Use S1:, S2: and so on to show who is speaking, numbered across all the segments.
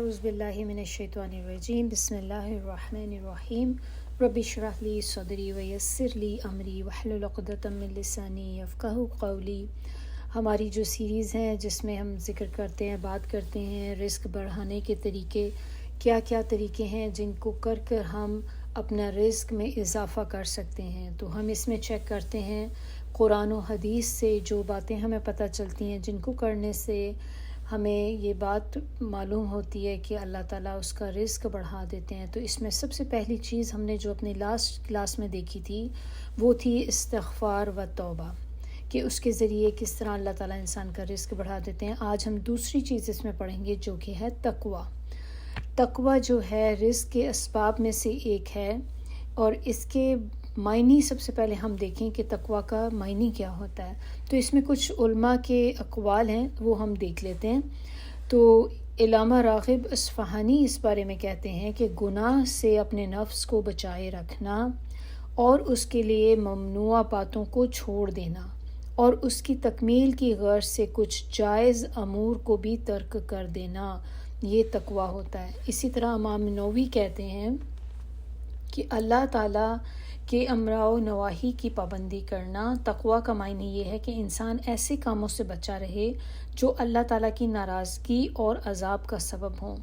S1: اعوذ باللہ من الشیطان الرجیم بسم اللہ الرحمن الرحیم رب اشرح لی صدری ویسر لی امری واحلل عقدۃ من لسانی یفقہوا قولی۔ ہماری جو سیریز ہیں جس میں ہم ذکر کرتے ہیں، بات کرتے ہیں رزق بڑھانے کے طریقے، کیا کیا طریقے ہیں جن کو کر کر ہم اپنا رزق میں اضافہ کر سکتے ہیں، تو ہم اس میں چیک کرتے ہیں قرآن و حدیث سے جو باتیں ہمیں پتہ چلتی ہیں، جن کو کرنے سے ہمیں یہ بات معلوم ہوتی ہے کہ اللہ تعالیٰ اس کا رزق بڑھا دیتے ہیں۔ تو اس میں سب سے پہلی چیز ہم نے جو اپنی لاسٹ کلاس میں دیکھی تھی وہ تھی استغفار و توبہ، کہ اس کے ذریعے کس طرح اللہ تعالیٰ انسان کا رزق بڑھا دیتے ہیں۔ آج ہم دوسری چیز اس میں پڑھیں گے جو کہ ہے تقویٰ۔ تقویٰ جو ہے رزق کے اسباب میں سے ایک ہے، اور اس کے معنی سب سے پہلے ہم دیکھیں کہ تقویٰ کا معنی کیا ہوتا ہے۔ تو اس میں کچھ علماء کے اقوال ہیں، وہ ہم دیکھ لیتے ہیں۔ تو علامہ راغب اصفہانی اس بارے میں کہتے ہیں کہ گناہ سے اپنے نفس کو بچائے رکھنا اور اس کے لیے ممنوع باتوں کو چھوڑ دینا اور اس کی تکمیل کی غرض سے کچھ جائز امور کو بھی ترک کر دینا، یہ تقویٰ ہوتا ہے۔ اسی طرح امام نووی کہتے ہیں کہ اللہ تعالیٰ کے امراء و نواہی کی پابندی کرنا۔ تقویٰ کا معنی یہ ہے کہ انسان ایسے کاموں سے بچا رہے جو اللہ تعالیٰ کی ناراضگی اور عذاب کا سبب ہوں۔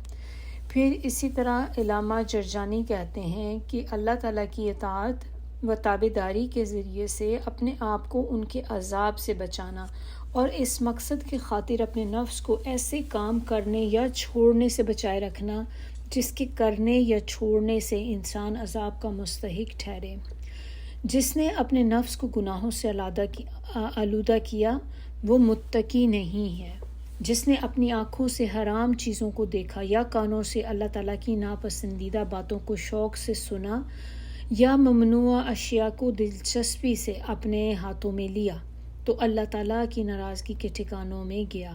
S1: پھر اسی طرح علامہ جرجانی کہتے ہیں کہ اللہ تعالیٰ کی اطاعت و تابعداری کے ذریعے سے اپنے آپ کو ان کے عذاب سے بچانا اور اس مقصد کی خاطر اپنے نفس کو ایسے کام کرنے یا چھوڑنے سے بچائے رکھنا جس کے کرنے یا چھوڑنے سے انسان عذاب کا مستحق ٹھہرے۔ جس نے اپنے نفس کو گناہوں سے آلودہ کیا وہ متقی نہیں ہے۔ جس نے اپنی آنکھوں سے حرام چیزوں کو دیکھا یا کانوں سے اللہ تعالیٰ کی ناپسندیدہ باتوں کو شوق سے سنا یا ممنوع اشیاء کو دلچسپی سے اپنے ہاتھوں میں لیا تو اللہ تعالیٰ کی ناراضگی کے ٹھکانوں میں گیا۔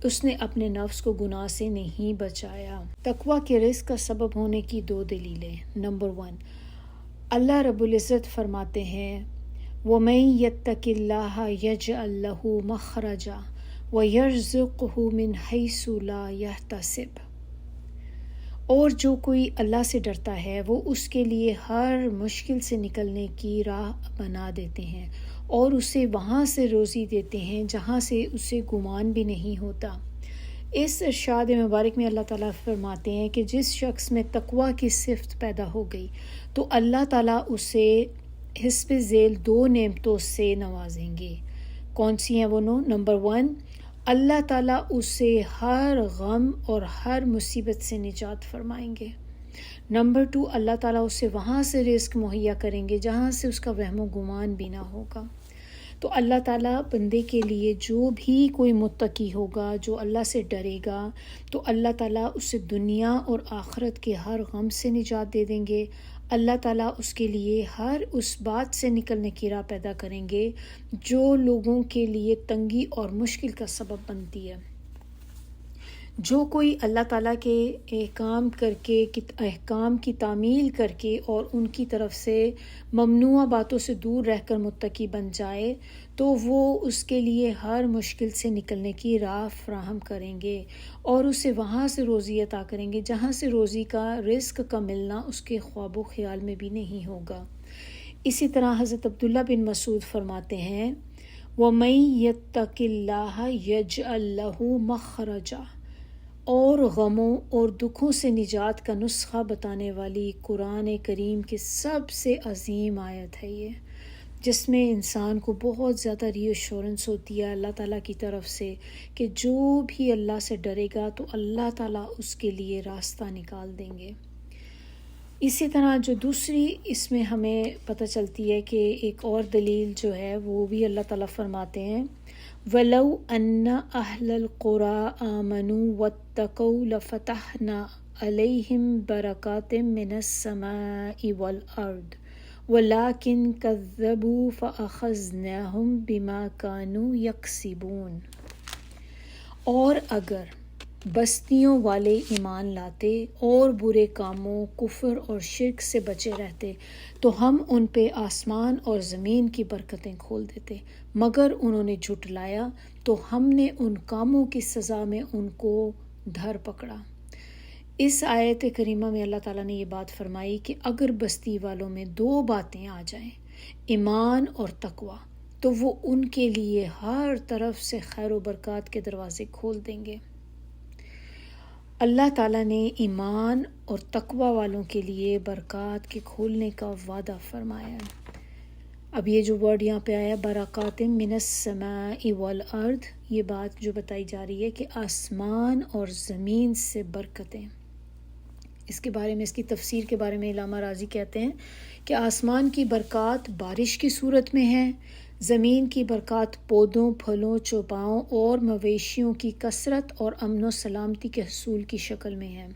S1: اس نے اپنے نفس کو گناہ سے نہیں بچایا۔ تقویٰ کے رزق کا سبب ہونے کی دو دلیلیں۔ نمبر 1، اللہ رب العزت فرماتے ہیں وَمَن يَتَّقِ اللَّهَ يَجْعَل لَّهُ مَخْرَجًا وَيَرْزُقْهُ مِنْ حَيْثُ لَا يَحْتَسِبُ، اور جو کوئی اللہ سے ڈرتا ہے وہ اس کے لیے ہر مشکل سے نکلنے کی راہ بنا دیتے ہیں اور اسے وہاں سے روزی دیتے ہیں جہاں سے اسے گمان بھی نہیں ہوتا۔ اس ارشاد مبارک میں اللہ تعالیٰ فرماتے ہیں کہ جس شخص میں تقویٰ کی صفت پیدا ہو گئی تو اللہ تعالیٰ اسے حسب ذیل 2 نعمتوں سے نوازیں گے۔ کون سی ہیں وہ نمبر 1، اللہ تعالیٰ اسے ہر غم اور ہر مصیبت سے نجات فرمائیں گے۔ نمبر 2، اللہ تعالیٰ اسے وہاں سے رزق مہیا کریں گے جہاں سے اس کا وہم و گمان بھی نہ ہوگا۔ تو اللہ تعالیٰ بندے کے لیے جو بھی کوئی متقی ہوگا، جو اللہ سے ڈرے گا، تو اللہ تعالیٰ اسے دنیا اور آخرت کے ہر غم سے نجات دے دیں گے۔ اللہ تعالیٰ اس کے لیے ہر اس بات سے نکلنے کی راہ پیدا کریں گے جو لوگوں کے لیے تنگی اور مشکل کا سبب بنتی ہے۔ جو کوئی اللہ تعالیٰ کے احکام کی تعمیل کر کے اور ان کی طرف سے ممنوع باتوں سے دور رہ کر متقی بن جائے تو وہ اس کے لیے ہر مشکل سے نکلنے کی راہ فراہم کریں گے اور اسے وہاں سے روزی عطا کریں گے جہاں سے روزی کا رزق کا ملنا اس کے خواب و خیال میں بھی نہیں ہوگا۔ اسی طرح حضرت عبداللہ بن مسعود فرماتے ہیں وَمَن يَتَّقِ اللَّهَ يَجْعَل لَّهُ مَخْرَجًا، اور غموں اور دکھوں سے نجات کا نسخہ بتانے والی قرآن کریم کی سب سے عظیم آیت ہے یہ، جس میں انسان کو بہت زیادہ ری ایشورنس ہوتی ہے اللہ تعالیٰ کی طرف سے کہ جو بھی اللہ سے ڈرے گا تو اللہ تعالیٰ اس کے لیے راستہ نکال دیں گے۔ اسی طرح جو دوسری اس میں ہمیں پتہ چلتی ہے کہ ایک اور دلیل جو ہے وہ بھی اللہ تعالیٰ فرماتے ہیں وَلَوْ أَنَّ أَهْلَ الْقُرَىٰ آمَنُوا وَاتَّقَوْا لَفَتَحْنَا عَلَيْهِمْ بَرَكَاتٍ مِّنَ السَّمَاءِ وَالْأَرْضِ وَلَٰكِن كَذَّبُوا فَأَخَذْنَاهُمْ بِمَا كَانُوا يَكْسِبُونَ، اور اگر بستیوں والے ایمان لاتے اور برے کاموں، کفر اور شرک سے بچے رہتے تو ہم ان پہ آسمان اور زمین کی برکتیں کھول دیتے، مگر انہوں نے جھٹلایا تو ہم نے ان کاموں کی سزا میں ان کو دھر پکڑا۔ اس آیت کریمہ میں اللہ تعالیٰ نے یہ بات فرمائی کہ اگر بستی والوں میں 2 باتیں آ جائیں، ایمان اور تقوی، تو وہ ان کے لیے ہر طرف سے خیر و برکات کے دروازے کھول دیں گے۔ اللہ تعالیٰ نے ایمان اور تقوی والوں کے لیے برکات کے کھولنے کا وعدہ فرمایا ہے۔ اب یہ جو ورڈ یہاں پہ آیا برکات من السماء والارض، یہ بات جو بتائی جا رہی ہے کہ آسمان اور زمین سے برکتیں۔ اس کے بارے میں، اس کی تفسیر کے بارے میں علامہ راضی کہتے ہیں کہ آسمان کی برکات بارش کی صورت میں ہے، زمین کی برکات پودوں، پھلوں، چوپاؤں اور مویشیوں کی کثرت اور امن و سلامتی کے حصول کی شکل میں ہے۔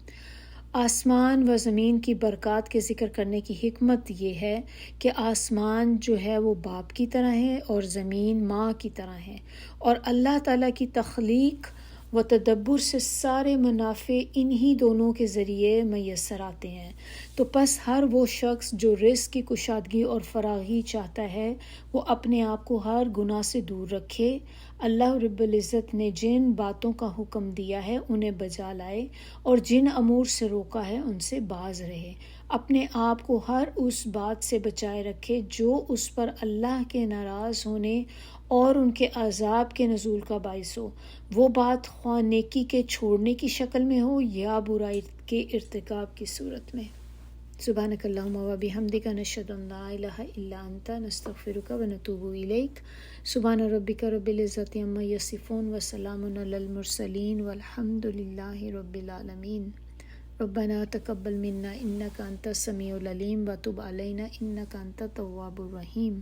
S1: آسمان و زمین کی برکات کے ذکر کرنے کی حکمت یہ ہے کہ آسمان جو ہے وہ باپ کی طرح ہے اور زمین ماں کی طرح ہے، اور اللہ تعالیٰ کی تخلیق و تدبر سے سارے منافع انہی دونوں کے ذریعے میسر آتے ہیں۔ تو پس ہر وہ شخص جو رزق کی کشادگی اور فراغی چاہتا ہے وہ اپنے آپ کو ہر گناہ سے دور رکھے، اللہ رب العزت نے جن باتوں کا حکم دیا ہے انہیں بجا لائے، اور جن امور سے روکا ہے ان سے باز رہے، اپنے آپ کو ہر اس بات سے بچائے رکھے جو اس پر اللہ کے ناراض ہونے اور ان کے عذاب کے نزول کا باعث ہو، وہ بات خواہ نیکی کے چھوڑنے کی شکل میں ہو یا برائی کے ارتکاب کی صورت میں۔ سبحانک اللہم و بحمدک، نشہد ان لا الہ الا انت، نستغفرک و نتوب الیک۔ سبحان ربک رب العزت عما یصفون وسلام علی المرسلین والحمد للہ رب العالمین۔ ربنا تقبل منا انک انت السمیع العلیم وتب علینا انک انت التواب الرحیم۔